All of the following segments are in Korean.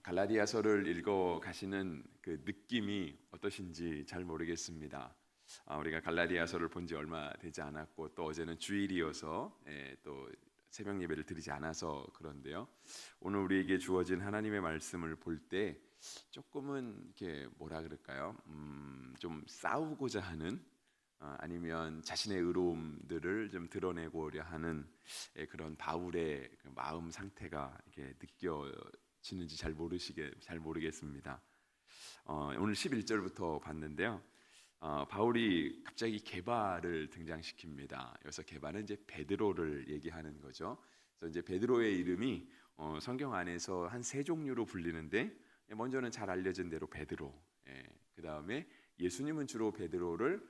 갈라디아서를 읽어 가시는 그 느낌이 어떠신지 잘 모르겠습니다. 우리가 갈라디아서를 본 지 얼마 되지 않았고 또 어제는 주일이어서 또 새벽 예배를 드리지 않아서 그런데요. 오늘 우리에게 주어진 하나님의 말씀을 볼 때 조금은 이렇게 뭐라 그럴까요? 좀 싸우고자 하는 아니면 자신의 의로움들을 좀 드러내고자 하는 그런 바울의 그 마음 상태가 이렇게 느껴지는지 잘 모르겠습니다. 오늘 11절부터 봤는데요. 바울이 갑자기 게바를 등장시킵니다. 여기서 게바는 이제 베드로를 얘기하는 거죠. 그래서 이제 베드로의 이름이 성경 안에서 한 세 종류로 불리는데 먼저는 잘 알려진 대로 베드로. 그 다음에 예수님은 주로 베드로를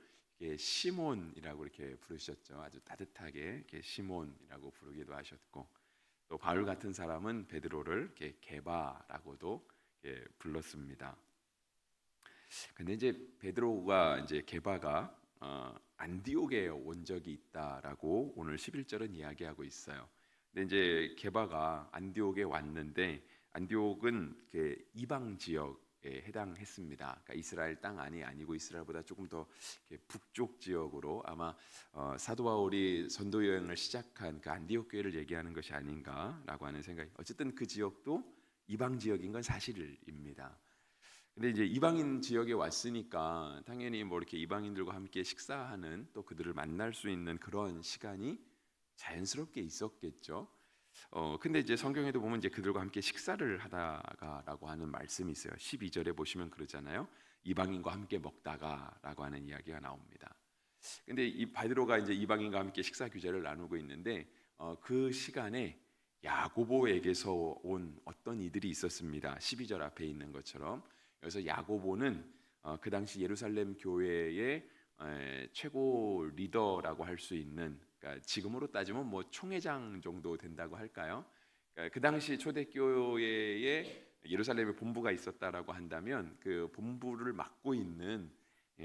시몬이라고 이렇게 부르셨죠. 아주 따뜻하게 이렇게 시몬이라고 부르기도 하셨고, 또 바울 같은 사람은 베드로를 이렇게 게바라고도 이렇게 불렀습니다. 근데 이제 베드로가 이제 게바가 안디옥에 온 적이 있다라고 오늘 11절은 이야기하고 있어요. 근데 이제 게바가 안디옥에 왔는데 안디옥은 이방 지역에 해당했습니다. 그러니까 이스라엘 땅 안이 아니고 이스라엘보다 조금 더 북쪽 지역으로 아마 사도 바울이 선도 여행을 시작한 그 안디옥 교회를 얘기하는 것이 아닌가라고 하는 생각이. 어쨌든 그 지역도 이방 지역인 건 사실입니다. 근데 이제 이방인 지역에 왔으니까 당연히 뭐 이렇게 이방인들과 함께 식사하는 또 그들을 만날 수 있는 그런 시간이 자연스럽게 있었겠죠. 근데 이제 성경에도 보면 이제 그들과 함께 식사를 하다가라고 하는 말씀이 있어요. 12절에 보시면 그러잖아요. 이방인과 함께 먹다가라고 하는 이야기가 나옵니다. 근데 이 베드로가 이제 이방인과 함께 식사 규제를 나누고 있는데 그 시간에 야고보에게서 온 어떤 이들이 있었습니다. 12절 앞에 있는 것처럼. 그래서 야고보는 그 당시 예루살렘 교회의 최고 리더라고 할 수 있는, 그러니까 지금으로 따지면 뭐 총회장 정도 된다고 할까요? 그러니까 그 당시 초대교회에 예루살렘에 본부가 있었다라고 한다면 그 본부를 맡고 있는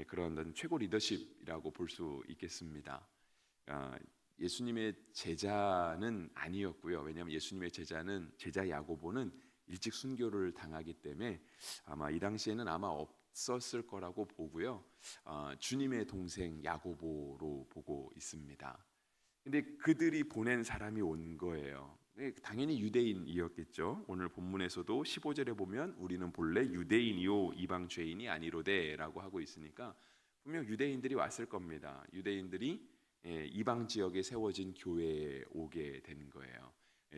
그런 최고 리더십이라고 볼 수 있겠습니다. 예수님의 제자는 아니었고요. 왜냐하면 예수님의 제자 야고보는 일찍 순교를 당하기 때문에 아마 이 당시에는 아마 없었을 거라고 보고요. 주님의 동생 야고보로 보고 있습니다. 근데 그들이 보낸 사람이 온 거예요. 당연히 유대인이었겠죠. 오늘 본문에서도 15절에 보면 우리는 본래 유대인이요 이방 죄인이 아니로되라고 하고 있으니까 분명 유대인들이 왔을 겁니다. 유대인들이 이방 지역에 세워진 교회에 오게 된 거예요.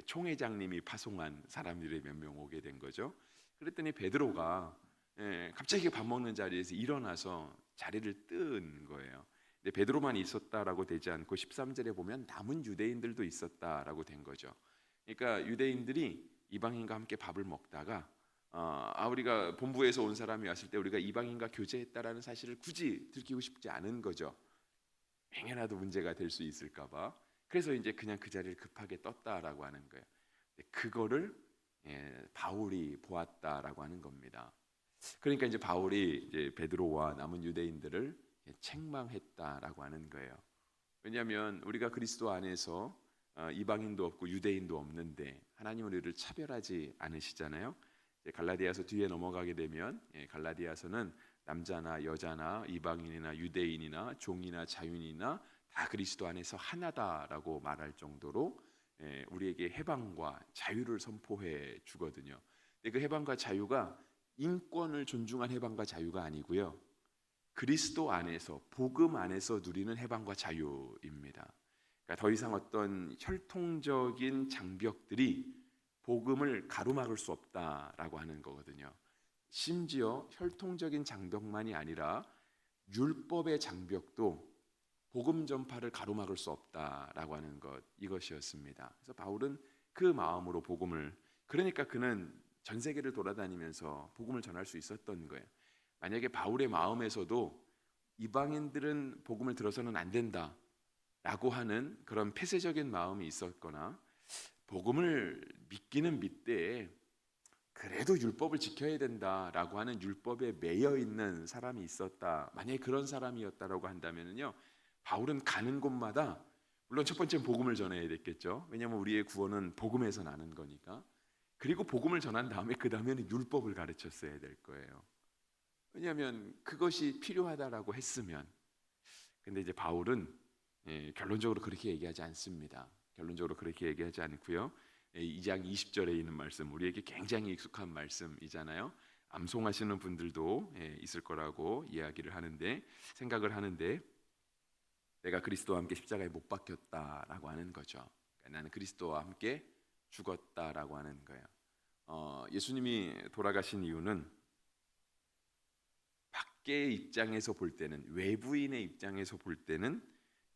총회장님이 파송한 사람들이 몇 명 오게 된 거죠. 그랬더니 베드로가 갑자기 밥 먹는 자리에서 일어나서 자리를 뜬 거예요. 근데 베드로만 있었다라고 되지 않고 13절에 보면 남은 유대인들도 있었다라고 된 거죠. 그러니까 유대인들이 이방인과 함께 밥을 먹다가 우리가 본부에서 온 사람이 왔을 때 우리가 이방인과 교제했다라는 사실을 굳이 들키고 싶지 않은 거죠. 행여라도 문제가 될 수 있을까 봐. 그래서 이제 그냥 그 자리를 급하게 떴다라고 하는 거예요. 그거를 바울이 보았다라고 하는 겁니다. 그러니까 이제 바울이 이제 베드로와 남은 유대인들을 책망했다라고 하는 거예요. 왜냐하면 우리가 그리스도 안에서 이방인도 없고 유대인도 없는데 하나님은 우리를 차별하지 않으시잖아요. 갈라디아서 뒤에 넘어가게 되면 갈라디아서는 남자나 여자나 이방인이나 유대인이나 종이나 자유인이나 다 그리스도 안에서 하나다라고 말할 정도로 우리에게 해방과 자유를 선포해 주거든요. 근데 그 해방과 자유가 인권을 존중한 해방과 자유가 아니고요. 그리스도 안에서 복음 안에서 누리는 해방과 자유입니다. 그러니까 더 이상 어떤 혈통적인 장벽들이 복음을 가로막을 수 없다라고 하는 거거든요. 심지어 혈통적인 장벽만이 아니라 율법의 장벽도 복음 전파를 가로막을 수 없다라고 하는 것, 이것이었습니다. 그래서 바울은 그 마음으로 그러니까 그는 전 세계를 돌아다니면서 복음을 전할 수 있었던 거예요. 만약에 바울의 마음에서도 이방인들은 복음을 들어서는 안 된다라고 하는 그런 폐쇄적인 마음이 있었거나 복음을 믿기는 믿되 그래도 율법을 지켜야 된다라고 하는 율법에 매여 있는 사람이 있었다. 만약에 그런 사람이었다라고 한다면요, 바울은 가는 곳마다 물론 첫 번째는 복음을 전해야 됐겠죠. 왜냐하면 우리의 구원은 복음에서 나는 거니까. 그리고 복음을 전한 다음에 그 다음에는 율법을 가르쳤어야 될 거예요. 왜냐하면 그것이 필요하다라고 했으면. 근데 이제 바울은 결론적으로 그렇게 얘기하지 않습니다. 결론적으로 그렇게 얘기하지 않고요. 2장 20절에 있는 말씀, 우리에게 굉장히 익숙한 말씀이잖아요. 암송하시는 분들도 있을 거라고 이야기를 하는데, 생각을 하는데, 내가 그리스도와 함께 십자가에 못 박혔다라고 하는 거죠. 그러니까 나는 그리스도와 함께 죽었다라고 하는 거예요. 예수님이 돌아가신 이유는 밖의 입장에서 볼 때는, 외부인의 입장에서 볼 때는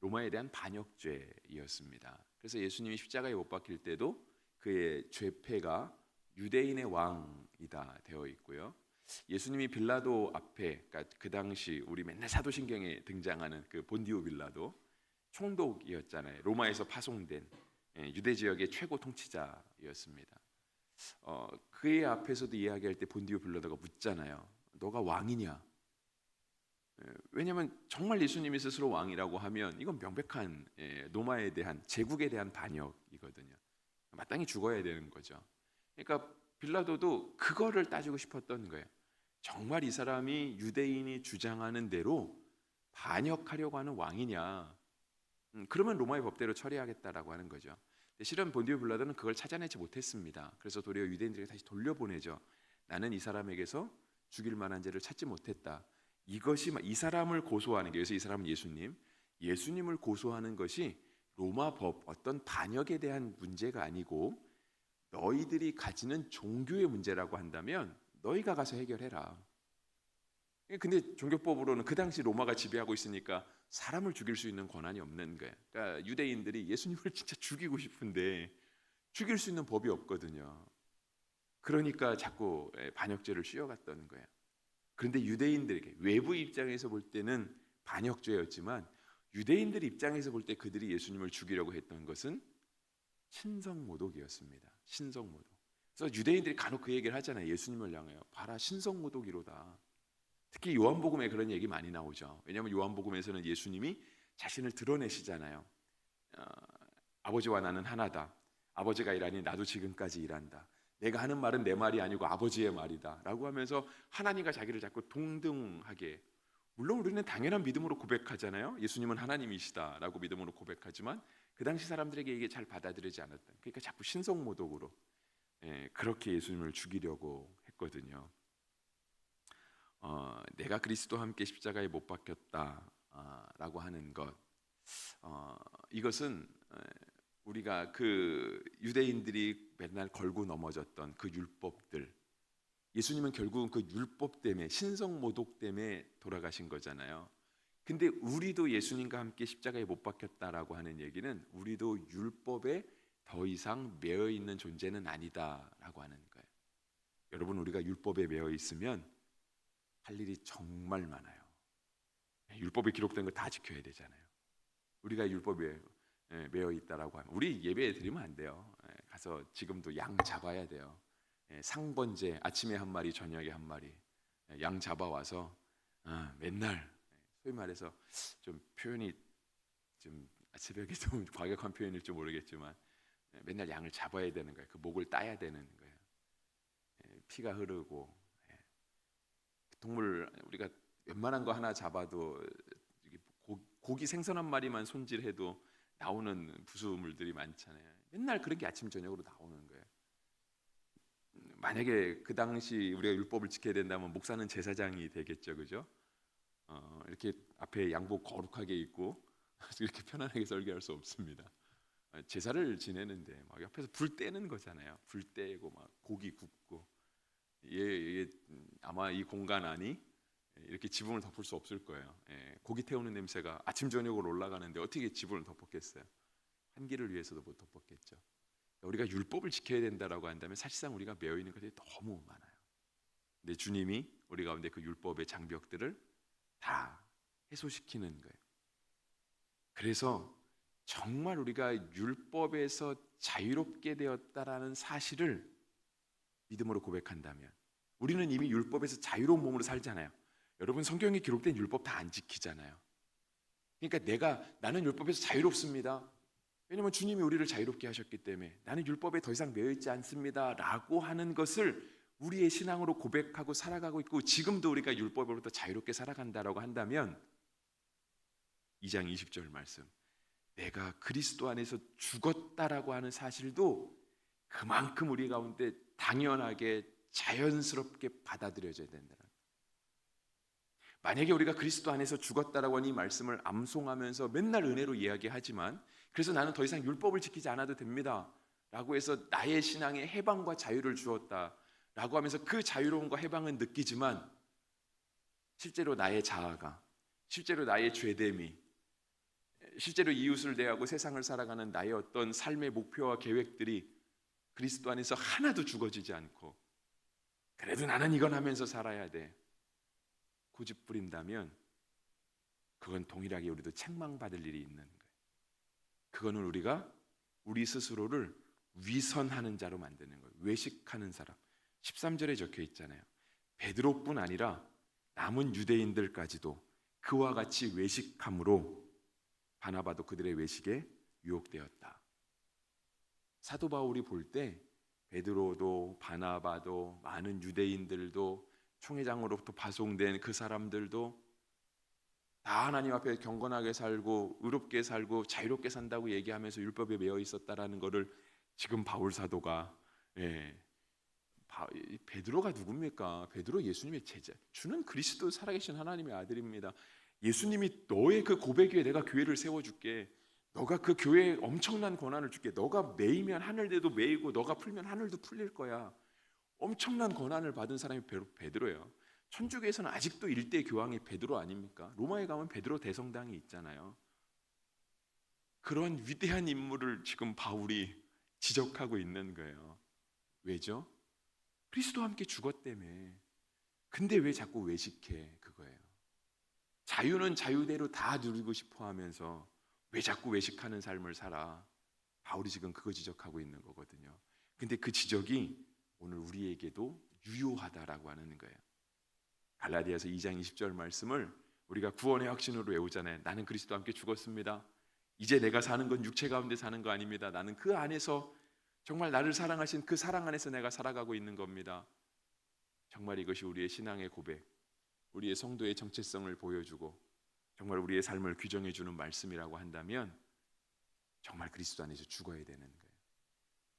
로마에 대한 반역죄이었습니다. 그래서 예수님이 십자가에 못 박힐 때도 그의 죄패가 유대인의 왕이다 되어 있고요. 예수님이 빌라도 앞에, 그러니까 그 당시 우리 맨날 사도신경에 등장하는 그 본디오 빌라도 총독이었잖아요. 로마에서 파송된 유대 지역의 최고 통치자였습니다. 그의 앞에서도 이야기할 때 본디오 빌라도가 묻잖아요. 너가 왕이냐? 왜냐하면 정말 예수님이 스스로 왕이라고 하면 이건 명백한 로마에 대한, 제국에 대한 반역이거든요. 마땅히 죽어야 되는 거죠. 그러니까 빌라도도 그거를 따지고 싶었던 거예요. 정말 이 사람이 유대인이 주장하는 대로 반역하려고 하는 왕이냐? 그러면 로마의 법대로 처리하겠다라고 하는 거죠. 실은 본디오 빌라도는 그걸 찾아내지 못했습니다. 그래서 도리어 유대인들에게 다시 돌려보내죠. 나는 이 사람에게서 죽일 만한 죄를 찾지 못했다. 이것이 이 사람을 고소하는 게, 그래서 이 사람은 예수님을 고소하는 것이 로마 법, 어떤 반역에 대한 문제가 아니고 너희들이 가지는 종교의 문제라고 한다면 너희가 가서 해결해라. 근데 종교법으로는 그 당시 로마가 지배하고 있으니까 사람을 죽일 수 있는 권한이 없는 거예요. 그러니까 유대인들이 예수님을 진짜 죽이고 싶은데 죽일 수 있는 법이 없거든요. 그러니까 자꾸 반역죄를 씌워갔던 거예요. 그런데 유대인들에게, 외부 입장에서 볼 때는 반역죄였지만 유대인들 입장에서 볼 때 그들이 예수님을 죽이려고 했던 것은 신성모독이었습니다. 신성모독. 그래서 유대인들이 간혹 그 얘기를 하잖아요. 예수님을 향하여 봐라, 신성모독이로다. 특히 요한복음에 그런 얘기 많이 나오죠. 왜냐하면 요한복음에서는 예수님이 자신을 드러내시잖아요. 아버지와 나는 하나다. 아버지가 일하니 나도 지금까지 일한다. 내가 하는 말은 내 말이 아니고 아버지의 말이다 라고 하면서 하나님과 자기를 자꾸 동등하게, 물론 우리는 당연한 믿음으로 고백하잖아요. 예수님은 하나님이시다 라고 믿음으로 고백하지만 그 당시 사람들에게 이게 잘 받아들이지 않았다. 그러니까 자꾸 신성모독으로 그렇게 예수님을 죽이려고 했거든요. 내가 그리스도와 함께 십자가에 못 박혔다 라고 하는 것, 이것은 우리가 그 유대인들이 맨날 걸고 넘어졌던 그 율법들, 예수님은 결국은 그 율법 때문에, 신성모독 때문에 돌아가신 거잖아요. 근데 우리도 예수님과 함께 십자가에 못 박혔다라고 하는 얘기는 우리도 율법에 더 이상 매여 있는 존재는 아니다라고 하는 거예요. 여러분, 우리가 율법에 매여 있으면 할 일이 정말 많아요. 율법에 기록된 거 다 지켜야 되잖아요. 우리가 율법에 매여 있다라고 하면 우리 예배 드리면 안 돼요. 가서 지금도 양 잡아야 돼요. 상번제, 아침에 한 마리, 저녁에 한 마리 양 잡아와서 맨날, 소위 말해서 좀 표현이 좀 새벽에 좀 과격한 표현일지 모르겠지만 맨날 양을 잡아야 되는 거예요. 그 목을 따야 되는 거예요. 피가 흐르고, 동물 우리가 웬만한 거 하나 잡아도 고기 생선 한 마리만 손질해도 나오는 부수물들이 많잖아요. 맨날 그런 게 아침 저녁으로 나오는 거예요. 만약에 그 당시 우리가 율법을 지켜야 된다면 목사는 제사장이 되겠죠, 그죠? 이렇게 앞에 양복 거룩하게 입고 이렇게 편안하게 설교할 수 없습니다. 제사를 지내는데 막 옆에서 불 떼는 거잖아요. 불 떼고 막 고기 굽고, 이게 아마 이 공간 안이 이렇게 지붕을 덮을 수 없을 거예요. 고기 태우는 냄새가 아침 저녁으로 올라가는데 어떻게 지붕을 덮었겠어요? 환기를 위해서도 못 덮었겠죠. 우리가 율법을 지켜야 된다라고 한다면 사실상 우리가 매여 있는 것들이 너무 많아요. 근데 주님이 우리 가운데 그 율법의 장벽들을 다 해소시키는 거예요. 그래서 정말 우리가 율법에서 자유롭게 되었다라는 사실을 믿음으로 고백한다면, 우리는 이미 율법에서 자유로운 몸으로 살잖아요. 여러분, 성경에 기록된 율법 다 안 지키잖아요. 그러니까 나는 율법에서 자유롭습니다. 왜냐하면 주님이 우리를 자유롭게 하셨기 때문에 나는 율법에 더 이상 매여 있지 않습니다 라고 하는 것을 우리의 신앙으로 고백하고 살아가고 있고, 지금도 우리가 율법으로부터 자유롭게 살아간다라고 한다면 2장 20절 말씀, 내가 그리스도 안에서 죽었다라고 하는 사실도 그만큼 우리 가운데 당연하게 자연스럽게 받아들여져야 된다. 만약에 우리가 그리스도 안에서 죽었다라고 하는 이 말씀을 암송하면서 맨날 은혜로 이야기하지만, 그래서 나는 더 이상 율법을 지키지 않아도 됩니다 라고 해서 나의 신앙에 해방과 자유를 주었다 라고 하면서 그 자유로움과 해방은 느끼지만, 실제로 나의 자아가, 실제로 나의 죄됨이, 실제로 이웃을 대하고 세상을 살아가는 나의 어떤 삶의 목표와 계획들이 그리스도 안에서 하나도 죽어지지 않고, 그래도 나는 이건 하면서 살아야 돼 고집 부린다면, 그건 동일하게 우리도 책망받을 일이 있는 거예요. 그거는 우리가 우리 스스로를 위선하는 자로 만드는 거예요. 외식하는 사람. 13절에 적혀 있잖아요. 베드로뿐 아니라 남은 유대인들까지도 그와 같이 외식함으로 바나바도 그들의 외식에 유혹되었다. 사도 바울이 볼 때 베드로도 바나바도 많은 유대인들도 총회장으로부터 파송된 그 사람들도 다 하나님 앞에 경건하게 살고 의롭게 살고 자유롭게 산다고 얘기하면서 율법에 매여 있었다라는 것을 지금 바울 사도가, 베드로가 누굽니까? 베드로 예수님의 제자, 주는 그리스도 살아계신 하나님의 아들입니다. 예수님이 너의 그 고백 위에 내가 교회를 세워줄게, 너가 그 교회에 엄청난 권한을 줄게, 너가 매이면 하늘에도 매이고 너가 풀면 하늘도 풀릴 거야. 엄청난 권한을 받은 사람이 베드로예요. 천주교에서는 아직도 일대 교황이 베드로 아닙니까? 로마에 가면 베드로 대성당이 있잖아요. 그런 위대한 인물을 지금 바울이 지적하고 있는 거예요. 왜죠? 그리스도와 함께 죽었다며. 근데 왜 자꾸 외식해? 그거예요. 자유는 자유대로 다 누리고 싶어 하면서 왜 자꾸 외식하는 삶을 살아? 바울이 지금 그거 지적하고 있는 거거든요. 근데 그 지적이 오늘 우리에게도 유효하다라고 하는 거예요. 갈라디아서 2장 20절 말씀을 우리가 구원의 확신으로 외우잖아요. 나는 그리스도와 함께 죽었습니다. 이제 내가 사는 건 육체 가운데 사는 거 아닙니다. 나는 그 안에서 정말 나를 사랑하신 그 사랑 안에서 내가 살아가고 있는 겁니다. 정말 이것이 우리의 신앙의 고백, 우리의 성도의 정체성을 보여주고 정말 우리의 삶을 규정해 주는 말씀이라고 한다면 정말 그리스도 안에서 죽어야 되는 거예요.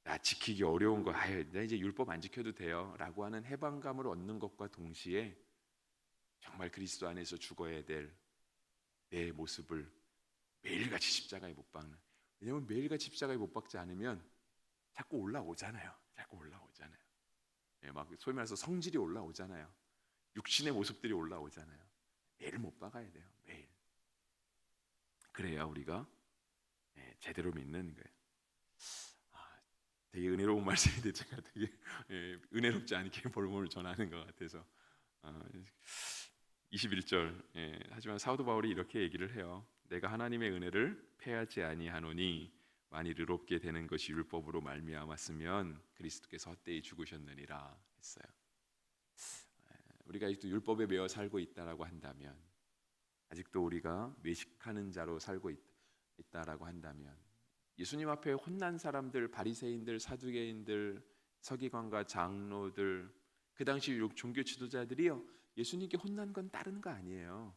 나 지키기 어려운 거, 나 이제 율법 안 지켜도 돼요 라고 하는 해방감을 얻는 것과 동시에 정말 그리스도 안에서 죽어야 될 내 모습을 매일같이 십자가에 못 박는. 왜냐하면 매일같이 십자가에 못 박지 않으면 자꾸 올라오잖아요. 막 소위 말해서 성질이 올라오잖아요. 육신의 모습들이 올라오잖아요. 매일 못 박아야 돼요. 매일. 그래야 우리가 제대로 믿는 거예요. 되게 은혜로운 말씀인데 제가 되게 은혜롭지 않게 복음을 전하는 것 같아서 21절, 하지만 사도 바울이 이렇게 얘기를 해요. 내가 하나님의 은혜를 패하지 아니하노니 만일 의롭게 되는 것이 율법으로 말미암았으면 그리스도께서 헛되이 죽으셨느니라 했어요. 우리가 아직도 율법에 매여 살고 있다라고 한다면, 아직도 우리가 외식하는 자로 살고 있다라고 한다면, 예수님 앞에 혼난 사람들, 바리새인들, 사두개인들, 서기관과 장로들, 그 당시 종교 지도자들이요, 예수님께 혼난 건 다른 거 아니에요.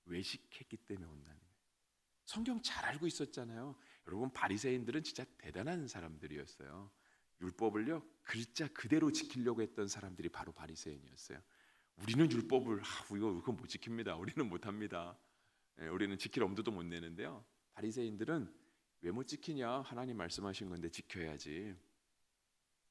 외식했기 때문에 혼나는 거예요. 성경 잘 알고 있었잖아요. 여러분, 바리새인들은 진짜 대단한 사람들이었어요. 율법을요 글자 그대로 지키려고 했던 사람들이 바로 바리새인이었어요. 우리는 율법을 이거 못 지킵니다. 우리는 못합니다. 우리는 지킬 엄두도 못 내는데요, 바리새인들은 왜 못 지키냐? 하나님 말씀하신 건데 지켜야지.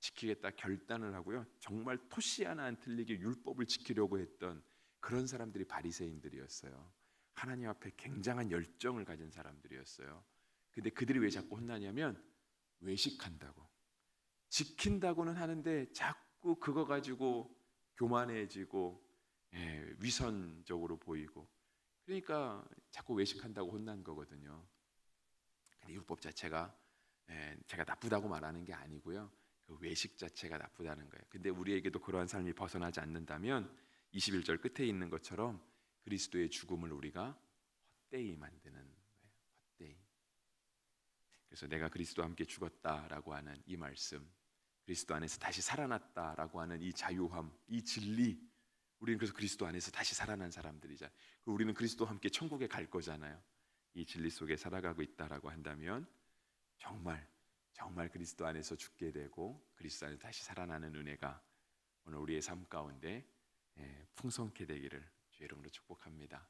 지키겠다 결단을 하고요, 정말 토시 하나 안 틀리게 율법을 지키려고 했던 그런 사람들이 바리새인들이었어요. 하나님 앞에 굉장한 열정을 가진 사람들이었어요. 근데 그들이 왜 자꾸 혼나냐면 외식한다고. 지킨다고는 하는데 자꾸 그거 가지고 교만해지고 위선적으로 보이고, 그러니까 자꾸 외식한다고 혼난 거거든요. 근데 율법 자체가 제가 나쁘다고 말하는 게 아니고요, 그 외식 자체가 나쁘다는 거예요. 근데 우리에게도 그러한 삶이 벗어나지 않는다면 21절 끝에 있는 것처럼 그리스도의 죽음을 우리가 헛되이 만드는 거예요. 헛되이. 그래서 내가 그리스도와 함께 죽었다라고 하는 이 말씀, 그리스도 안에서 다시 살아났다라고 하는 이 자유함, 이 진리, 우리는 그래서 그리스도 안에서 다시 살아난 사람들이자, 우리는 그리스도와 함께 천국에 갈 거잖아요. 이 진리 속에 살아가고 있다라고 한다면 정말 그리스도 안에서 죽게 되고 그리스도 안에서 다시 살아나는 은혜가 오늘 우리의 삶 가운데 풍성케 되기를 주의 이름으로 축복합니다.